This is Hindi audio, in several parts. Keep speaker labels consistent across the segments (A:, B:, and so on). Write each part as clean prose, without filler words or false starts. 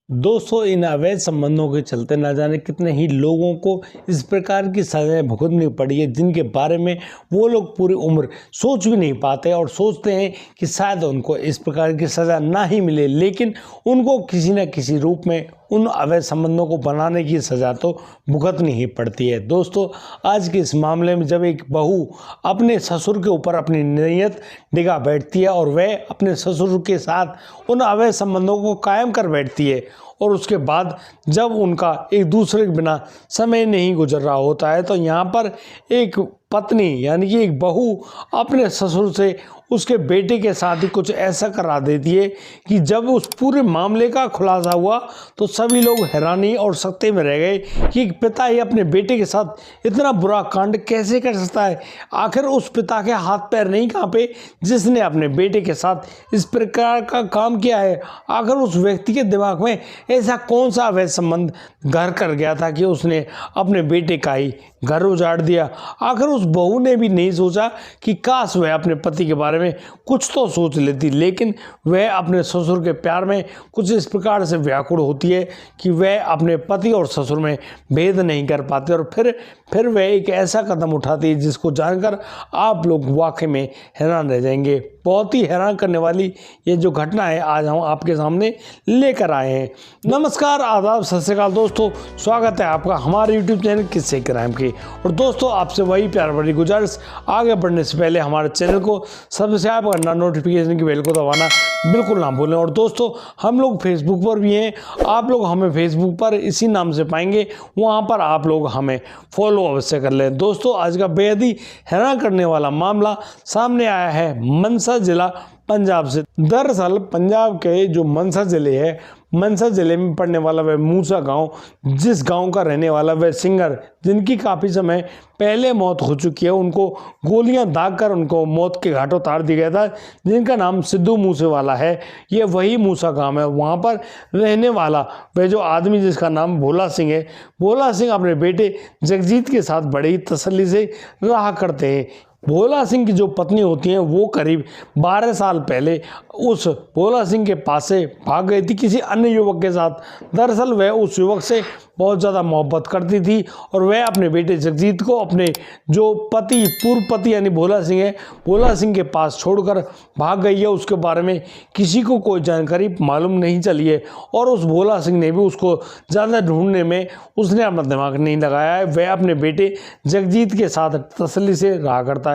A: दोस्तों, इन अवैध संबंधों के चलते ना जाने कितने ही लोगों को इस प्रकार की सजाएं भुगतनी पड़ी है, जिनके बारे में वो लोग पूरी उम्र सोच भी नहीं पाते और सोचते हैं कि शायद उनको इस प्रकार की सज़ा ना ही मिले, लेकिन उनको किसी न किसी रूप में उन अवैध संबंधों को बनाने की सज़ा तो भुगतनी ही पड़ती है। दोस्तों, आज के इस मामले में जब एक बहू अपने ससुर के ऊपर अपनी नीयत डिगा बैठती है और वह अपने ससुर के साथ उन अवैध संबंधों को कायम कर बैठती है और उसके बाद जब उनका एक दूसरे के बिना समय नहीं गुजर रहा होता है, तो यहाँ पर एक पत्नी यानी कि एक बहू अपने ससुर से उसके बेटे के साथ ही कुछ ऐसा करा देती है कि जब उस पूरे मामले का खुलासा हुआ तो सभी लोग हैरानी और सकते में रह गए कि एक पिता ही अपने बेटे के साथ इतना बुरा कांड कैसे कर सकता है। आखिर उस पिता के हाथ पैर नहीं कांपे जिसने अपने बेटे के साथ इस प्रकार का काम किया है। आखिर उस व्यक्ति के दिमाग में ऐसा कौन सा अवैध संबंध घर कर गया था कि उसने अपने बेटे का ही घर उजाड़ दिया। आखिर उस बहू ने भी नहीं सोचा कि काश वह अपने पति के बारे में कुछ तो सोच लेती, लेकिन वह अपने ससुर के प्यार में कुछ इस प्रकार से व्याकुल होती है कि वह अपने पति और ससुर में भेद नहीं कर पाती और फिर वह एक ऐसा कदम उठाती है जिसको जानकर आप लोग वाकई में हैरान रह जाएंगे। बहुत ही हैरान करने वाली ये जो घटना है आज हम आपके सामने लेकर आए हैं। नमस्कार, आदाब, सत श्री अकाल दोस्तों, स्वागत है आपका हमारे YouTube चैनल किस्से क्राइम की। और दोस्तों, आपसे वही प्यार भरी गुजारिश, आगे बढ़ने से पहले हमारे चैनल को सब्सक्राइब करना, नोटिफिकेशन की बेल को दबाना बिल्कुल ना भूलें। और दोस्तों, हम लोग फेसबुक पर भी हैं, आप लोग हमें फेसबुक पर इसी नाम से पाएंगे, वहाँ पर आप लोग हमें फॉलो अवश्य कर लें। दोस्तों, आज का बेहद ही हैरान करने वाला मामला सामने आया है मनसा जिला पंजाब से। दरअसल पंजाब के जो मनसा ज़िले है, मनसा ज़िले में पड़ने वाला वह मूसा गांव, जिस गांव का रहने वाला वह सिंगर जिनकी काफ़ी समय पहले मौत हो चुकी है, उनको गोलियां दागकर उनको मौत के घाट उतार दिया गया था, जिनका नाम सिद्धू मूसेवाला है। ये वही मूसा गांव है। वहां पर रहने वाला वह जो आदमी जिसका नाम भोला सिंह है, भोला सिंह अपने बेटे जगजीत के साथ बड़ी ही तसल्ली से रहा करते हैं। भोला सिंह की जो पत्नी होती हैं वो करीब 12 साल पहले उस भोला सिंह के पास से भाग गई थी किसी अन्य युवक के साथ। दरअसल वह उस युवक से बहुत ज़्यादा मोहब्बत करती थी और वह अपने बेटे जगजीत को अपने जो पूर्व पति यानी भोला सिंह है, भोला सिंह के पास छोड़कर भाग गई है। उसके बारे में किसी को कोई जानकारी मालूम नहीं चली है और उस भोला सिंह ने भी उसको ज़्यादा ढूंढने में उसने अपना दिमाग नहीं लगाया है। वह अपने बेटे जगजीत के साथ तसल्ली से रहा करता है।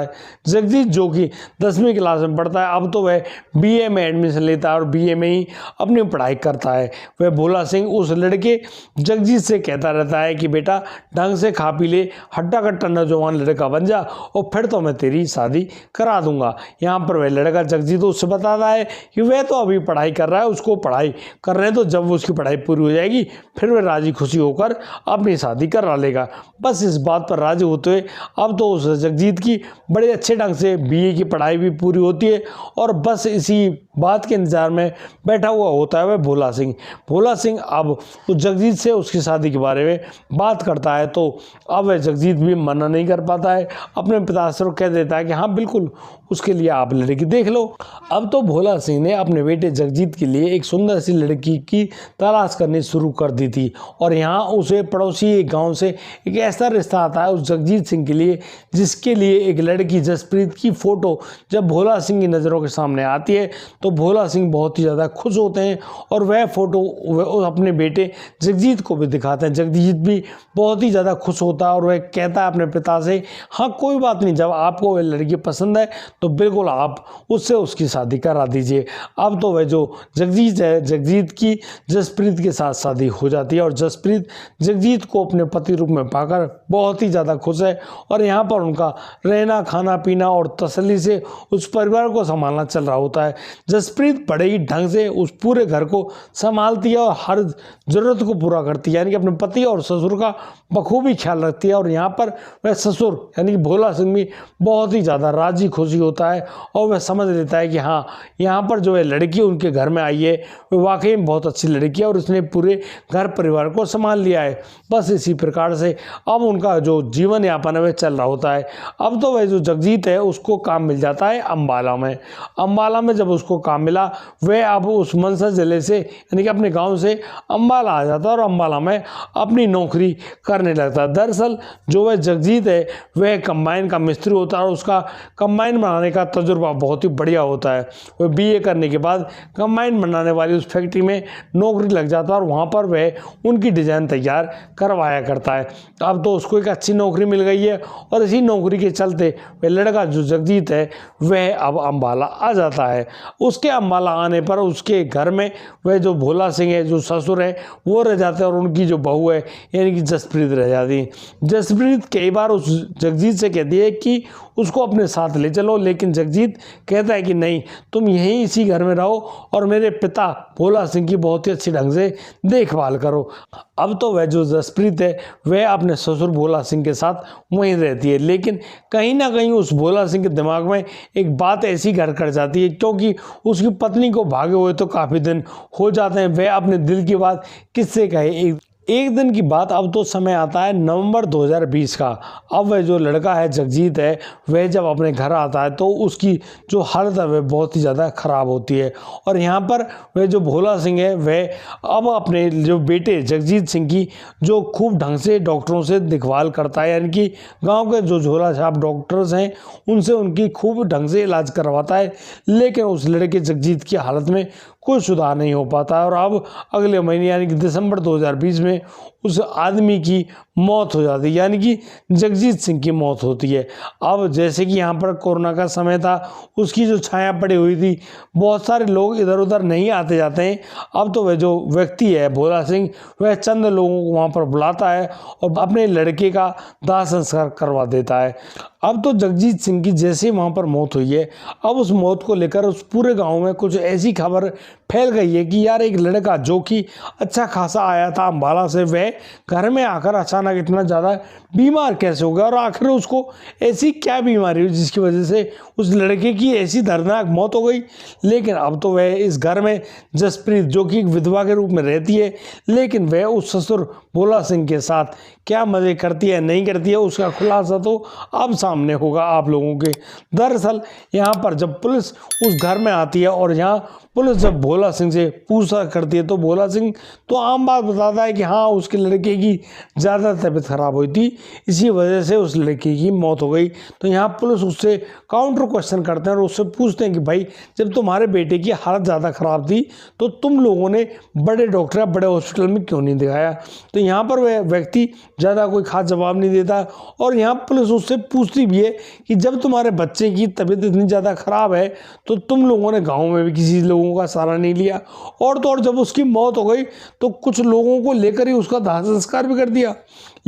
A: जगजीत जो कि 10वीं क्लास में पढ़ता है, अब तो वह BA में एडमिशन लेता है और BA में ही अपनी पढ़ाई करता है। वह भोला सिंह उस लड़के जगजीत से कहता रहता है कि बेटा ढंग से खा पी ले, हट्टा कट्टा नौजवान लड़का बन जा और फिर तो मैं तेरी शादी करा दूंगा। यहाँ पर वह लड़का जगजीत उससे बताता है कि वह तो अभी पढ़ाई कर रहा है, उसको पढ़ाई कर रहे हैं, तो जब उसकी पढ़ाई पूरी हो जाएगी फिर वह राजी खुशी होकर अपनी शादी करा लेगा। बस इस बात पर राजी होते हुए अब तो उस जगजीत की बड़े अच्छे ढंग से BA की पढ़ाई भी पूरी होती है और बस इसी बात के इंतजार में बैठा हुआ होता है वह भोला सिंह। भोला सिंह अब उस जगजीत से उसकी शादी के बारे में बात करता है, तो अब वह जगजीत भी मना नहीं कर पाता है, अपने पिता से कह देता है कि हाँ बिल्कुल उसके लिए आप लड़की देख लो। अब तो भोला सिंह ने अपने बेटे जगजीत के लिए एक सुंदर सी लड़की की तलाश करनी शुरू कर दी थी और यहाँ उसे पड़ोसी एक गाँव से एक ऐसा रिश्ता आता है उस जगजीत सिंह के लिए, जिसके लिए एक लड़की जसप्रीत की फ़ोटो जब भोला सिंह की नज़रों के सामने आती है तो भोला सिंह बहुत ही ज़्यादा खुश होते हैं और वह फ़ोटो अपने बेटे जगजीत को भी दिखाते हैं। जगजीत भी बहुत ही ज़्यादा खुश होता है और वह कहता है अपने पिता से, हाँ कोई बात नहीं, जब आपको वह लड़की पसंद है तो बिल्कुल आप उससे उसकी शादी करा दीजिए। अब तो वह जो जगजीत है, जगजीत की जसप्रीत के साथ शादी हो जाती है और जसप्रीत जगजीत को अपने पति रूप में पाकर बहुत ही ज़्यादा खुश है और यहाँ पर उनका रहना, खाना पीना और तसल्ली से उस परिवार को संभालना चल रहा होता है। जसप्रीत बड़े ही ढंग से उस पूरे घर को संभालती है और हर ज़रूरत को पूरा करती है, यानी कि अपने पति और ससुर का बखूबी ख्याल रखती है। और यहाँ पर वह ससुर यानी कि भोला सिंह भी बहुत ही ज़्यादा राजी खुशी होता है और वह समझ लेता है कि हाँ, यहाँ पर जो है लड़की उनके घर में आई है वो वाकई में बहुत अच्छी लड़की है और उसने पूरे घर परिवार को संभाल लिया है। बस इसी प्रकार से अब उनका जो जीवन यापन है वह चल रहा होता है। अब तो वह जो जगजीत है उसको काम मिल जाता है अम्बाला में। अम्बाला में जब उसको काम मिला, वह अब उस मनसा जिले से यानी कि अपने गांव से अम्बाला आ जाता है और अम्बाला में अपनी नौकरी करने लगता है। दरअसल जो वह जगजीत है वह कंबाइन का मिस्त्री होता है और उसका कंबाइन बनाने का तजुर्बा बहुत ही बढ़िया होता है। वह बीए करने के बाद कंबाइन बनाने वाली उस फैक्ट्री में नौकरी लग जाता है और वहाँ पर वह उनकी डिज़ाइन तैयार करवाया करता है। अब तो उसको एक अच्छी नौकरी मिल गई है और इसी नौकरी के चलते वह लड़का जो जगजीत है वह अब अम्बाला आ जाता है। उसके अम्बाला आने पर उसके घर में वह जो भोला सिंह है, जो ससुर है, वो रह जाते हैं और उनकी जो बहू है यानी कि जसप्रीत रह जाती है। जसप्रीत कई बार उस जगजीत से कहती है कि उसको अपने साथ ले चलो, लेकिन जगजीत कहता है कि नहीं, तुम यहीं इसी घर में रहो और मेरे पिता भोला सिंह की बहुत ही अच्छी ढंग से देखभाल करो। अब तो वह जो जसप्रीत है वह अपने ससुर भोला सिंह के साथ वहीं रहती है, लेकिन कहीं ना कहीं उस भोला सिंह के दिमाग में एक बात ऐसी घर कर जाती है, क्योंकि उसकी पत्नी को भागे हुए तो काफ़ी दिन हो जाते हैं। वह अपने दिल की बात किससे कहे। एक दिन की बात, अब तो समय आता है नवंबर 2020 का। अब वह जो लड़का है जगजीत है वह जब अपने घर आता है तो उसकी जो हालत है वह बहुत ही ज़्यादा ख़राब होती है और यहाँ पर वह जो भोला सिंह है वह अब अपने जो बेटे जगजीत सिंह की जो खूब ढंग से डॉक्टरों से देखभाल करता है, यानी कि गाँव के जो झोला छाप डॉक्टर्स हैं उनसे उनकी खूब ढंग से इलाज करवाता है। लेकिन उस लड़के जगजीत की हालत में कोई सुधार नहीं हो पाता है और अब अगले महीने यानी कि दिसंबर 2020 में उस आदमी की मौत हो जाती है, यानी कि जगजीत सिंह की मौत होती है। अब जैसे कि यहाँ पर कोरोना का समय था, उसकी जो छाया पड़ी हुई थी, बहुत सारे लोग इधर उधर नहीं आते जाते हैं। अब तो वह जो व्यक्ति है भोला सिंह वह चंद लोगों को वहाँ पर बुलाता है और अपने लड़के का दाह संस्कार करवा देता है। अब तो जगजीत सिंह की जैसे ही वहाँ पर मौत हुई है, अब उस मौत को लेकर उस पूरे गांव में कुछ ऐसी खबर फैल गई है कि यार एक लड़का जो कि अच्छा खासा आया था अम्बाला से, वह घर में आकर अचानक इतना ज़्यादा बीमार कैसे हो गया और आखिर उसको ऐसी क्या बीमारी हुई जिसकी वजह से उस लड़के की ऐसी दर्दनाक मौत हो गई। लेकिन अब तो वह इस घर में जसप्रीत जो कि एक विधवा के रूप में रहती है, लेकिन वह उस ससुर भोला सिंह के साथ क्या मज़े करती है नहीं करती है उसका खुलासा तो अब सामने होगा आप लोगों के। दरअसल यहाँ पर जब पुलिस उस घर में आती है और यहाँ पुलिस जब भोला सिंह से पूछताछ करती है तो भोला सिंह तो आम बात बताता है कि हाँ, उसके लड़के की ज़्यादा तबीयत खराब हुई थी, इसी वजह से उस लड़के की मौत हो गई। तो यहाँ पुलिस उससे काउंटर क्वेश्चन करते हैं और उससे पूछते हैं कि भाई, जब तुम्हारे बेटे की हालत ज़्यादा ख़राब थी तो तुम लोगों ने बड़े डॉक्टर या बड़े हॉस्पिटल में क्यों नहीं दिखाया। तो यहाँ पर वह व्यक्ति ज़्यादा कोई खास जवाब नहीं देता और यहाँ पुलिस उससे पूछती भी है कि जब तुम्हारे बच्चे की तबीयत इतनी ज़्यादा ख़राब है तो तुम लोगों ने गाँव में भी किसी लोगों का सहारा नहीं लिया, और तो और जब उसकी मौत हो गई तो कुछ लोगों को लेकर ही उसका दाह संस्कार भी कर दिया।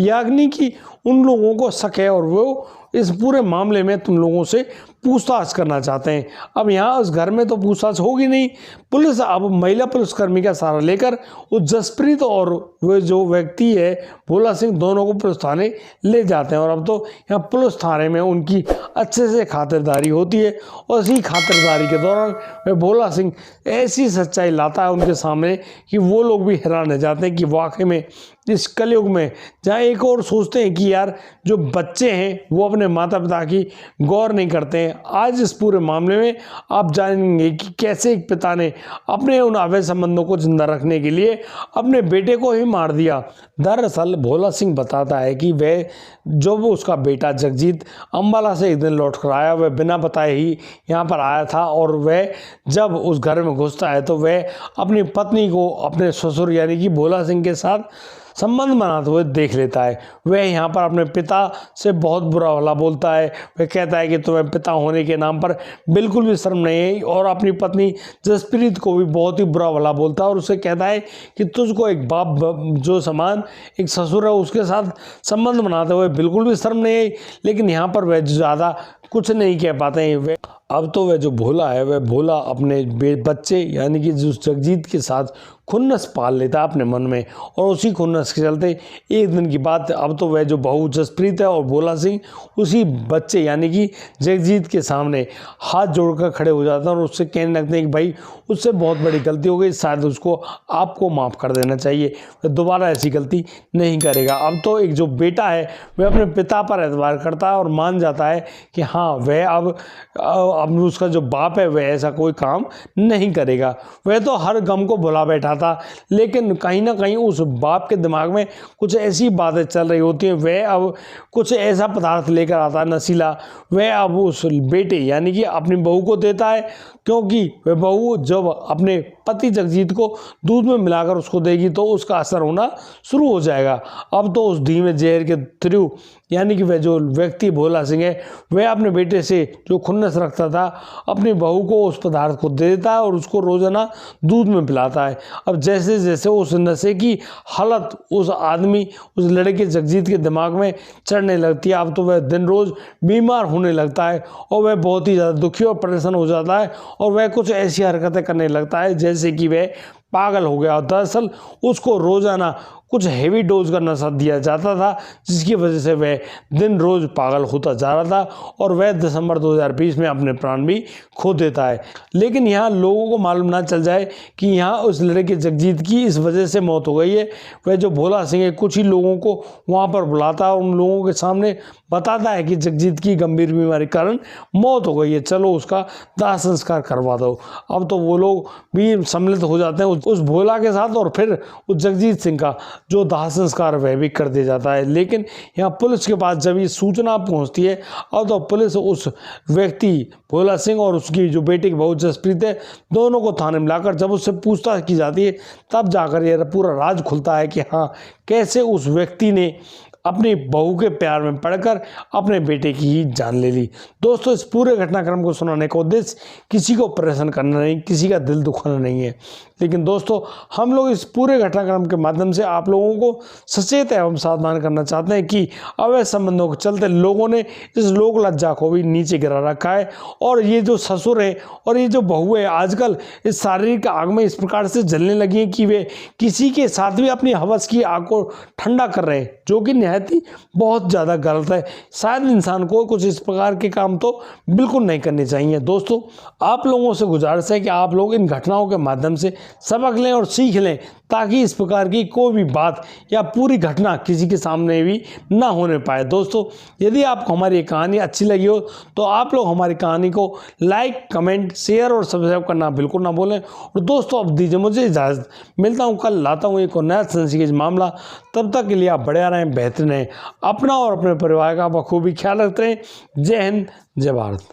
A: यानी कि उन लोगों को शक है और वो इस पूरे मामले में तुम लोगों से पूछताछ करना चाहते हैं। अब यहाँ उस घर में तो पूछताछ होगी नहीं। पुलिस अब महिला पुलिसकर्मी का सहारा लेकर उस जसप्रीत और वो जो व्यक्ति है भोला सिंह दोनों को पुलिस थाने ले जाते हैं और अब तो यहाँ पुलिस थाने में उनकी अच्छे से खातिरदारी होती है और इसी खातिरदारी के दौरान वह भोला सिंह ऐसी सच्चाई लाता है उनके सामने कि वो लोग भी हैरान रह जाते हैं कि वाकई में इस कलयुग में जहाँ एक और सोचते हैं कि यार जो बच्चे हैं वो अपने माता पिता की गौर नहीं करते हैं, आज इस पूरे मामले में आप जानेंगे कि कैसे एक पिता ने अपने उन अवैध संबंधों को जिंदा रखने के लिए अपने बेटे को ही मार दिया। दरअसल भोला सिंह बताता है कि वह जब उसका बेटा जगजीत अम्बाला से एक दिन लौट कर आया, वह बिना बताए ही यहाँ पर आया था और वह जब उस घर में घुसता है तो वह अपनी पत्नी को अपने ससुर यानी कि भोला सिंह के साथ संबंध बनाते हुए देख लेता है। वह यहाँ पर अपने पिता से बहुत बुरा भला बोलता है। वह कहता है कि तुम्हें पिता होने के नाम पर बिल्कुल भी शर्म नहीं है, और अपनी पत्नी जसप्रीत को भी बहुत ही बुरा भला बोलता है और उसे कहता है कि तुझको एक बाप जो समान एक ससुर है उसके साथ संबंध बनाते हुए बिल्कुल भी शर्म नहीं है। लेकिन यहाँ पर वह ज़्यादा कुछ नहीं कह पाते हैं। अब तो वह जो भोला है वह भोला अपने बच्चे यानी कि जो जगजीत के साथ खुन्नस पाल लेता है अपने मन में, और उसी खुन्नस के चलते एक दिन की बात, अब तो वह जो बहू जसप्रीत है और भोला सिंह उसी बच्चे यानी कि जगजीत के सामने हाथ जोड़कर खड़े हो जाते हैं और उससे कहने लगते हैं कि भाई उससे बहुत बड़ी गलती हो गई, शायद उसको आपको माफ़ कर देना चाहिए, वह दोबारा ऐसी गलती नहीं करेगा। अब तो एक जो बेटा है वह अपने पिता पर एतबार करता है और मान जाता है कि हाँ वह अब उसका जो बाप है वह ऐसा कोई काम नहीं करेगा। वह तो हर गम को भुला बैठा था, लेकिन कहीं ना कहीं उस बाप के दिमाग में कुछ ऐसी बातें चल रही होती हैं। वह अब कुछ ऐसा पदार्थ लेकर आता है नशीला, वह अब उस बेटे यानी कि अपनी बहू को देता है, क्योंकि वह बहू जब अपने पति जगजीत को दूध में मिलाकर उसको देगी तो उसका असर होना शुरू हो जाएगा। अब तो उस धीमे जहर के थ्रू यानी कि वह जो व्यक्ति भोला सिंह है वह अपने बेटे से जो खुन्नस रखता था अपनी बहू को उस पदार्थ को दे देता है और उसको रोजाना दूध में पिलाता है। अब जैसे जैसे उस नशे की हालत उस आदमी उस लड़के जगजीत के दिमाग में चढ़ने लगती है, अब तो वह दिन रोज बीमार होने लगता है और वह बहुत ही ज़्यादा दुखी और परेशान हो जाता है और वह कुछ ऐसी हरकतें करने लगता है जैसे कि वह पागल हो गया। दरअसल उसको रोजाना कुछ हेवी डोज का नशा दिया जाता था, जिसकी वजह से वह दिन रोज पागल होता जा रहा था और वह दिसंबर 2020 में अपने प्राण भी खो देता है। लेकिन यहाँ लोगों को मालूम ना चल जाए कि यहाँ उस लड़के जगजीत की इस वजह से मौत हो गई है। वह जो भोला सिंह है कुछ ही लोगों को वहाँ पर बुलाता है और उन लोगों के सामने बताता है कि जगजीत की गंभीर बीमारी के कारण मौत हो गई है, चलो उसका दाह संस्कार करवा दो। अब तो वो लोग भी सम्मिलित हो जाते हैं उस भोला के साथ और फिर उस जगजीत सिंह का जो दाह संस्कार वह भी कर दिया जाता है। लेकिन यहाँ पुलिस के पास जब ये सूचना पहुंचती है और तो पुलिस उस व्यक्ति भोला सिंह और उसकी जो बेटी की बहू जसप्रीत है दोनों को थाने में लाकर जब उससे पूछताछ की जाती है तब जाकर यह पूरा राज खुलता है कि हाँ कैसे उस व्यक्ति ने अपनी बहू के प्यार में पड़कर अपने बेटे की ही जान ले ली। दोस्तों इस पूरे घटनाक्रम को सुनाने का उद्देश्य किसी को परेशान करना नहीं, किसी का दिल दुखाना नहीं है, लेकिन दोस्तों हम लोग इस पूरे घटनाक्रम के माध्यम से आप लोगों को सचेत एवं सावधान करना चाहते हैं कि अवैध संबंधों के चलते लोगों ने इस लोक लज्जा को भी नीचे गिरा रखा है और ये जो ससुर है और ये जो बहू है आजकल इस शारीरिक आग में इस प्रकार से जलने लगी है कि वे किसी के साथ भी अपनी हवस की आग को ठंडा कर रहे हैं, जो कि निहायत ही बहुत ज़्यादा गलत है। शायद इंसान को कुछ इस प्रकार के काम तो बिल्कुल नहीं करने चाहिए। दोस्तों आप लोगों से गुजारिश है कि आप लोग इन घटनाओं के माध्यम से सबक लें और सीख लें ताकि इस प्रकार की कोई भी बात या पूरी घटना किसी के सामने भी ना होने पाए। दोस्तों यदि आपको हमारी ये कहानी अच्छी लगी हो तो आप लोग हमारी कहानी को लाइक कमेंट शेयर और सब्सक्राइब करना बिल्कुल ना भूलें। और दोस्तों अब दीजिए मुझे इजाज़त, मिलता हूँ कल, लाता हूँ एक और नया संस्कृत मामला। तब तक के लिए आप बढ़िया रहें, बेहतर रहें, अपना और अपने परिवार का बखूबी ख्याल रखते रहें। जय हिंद, जय भारत।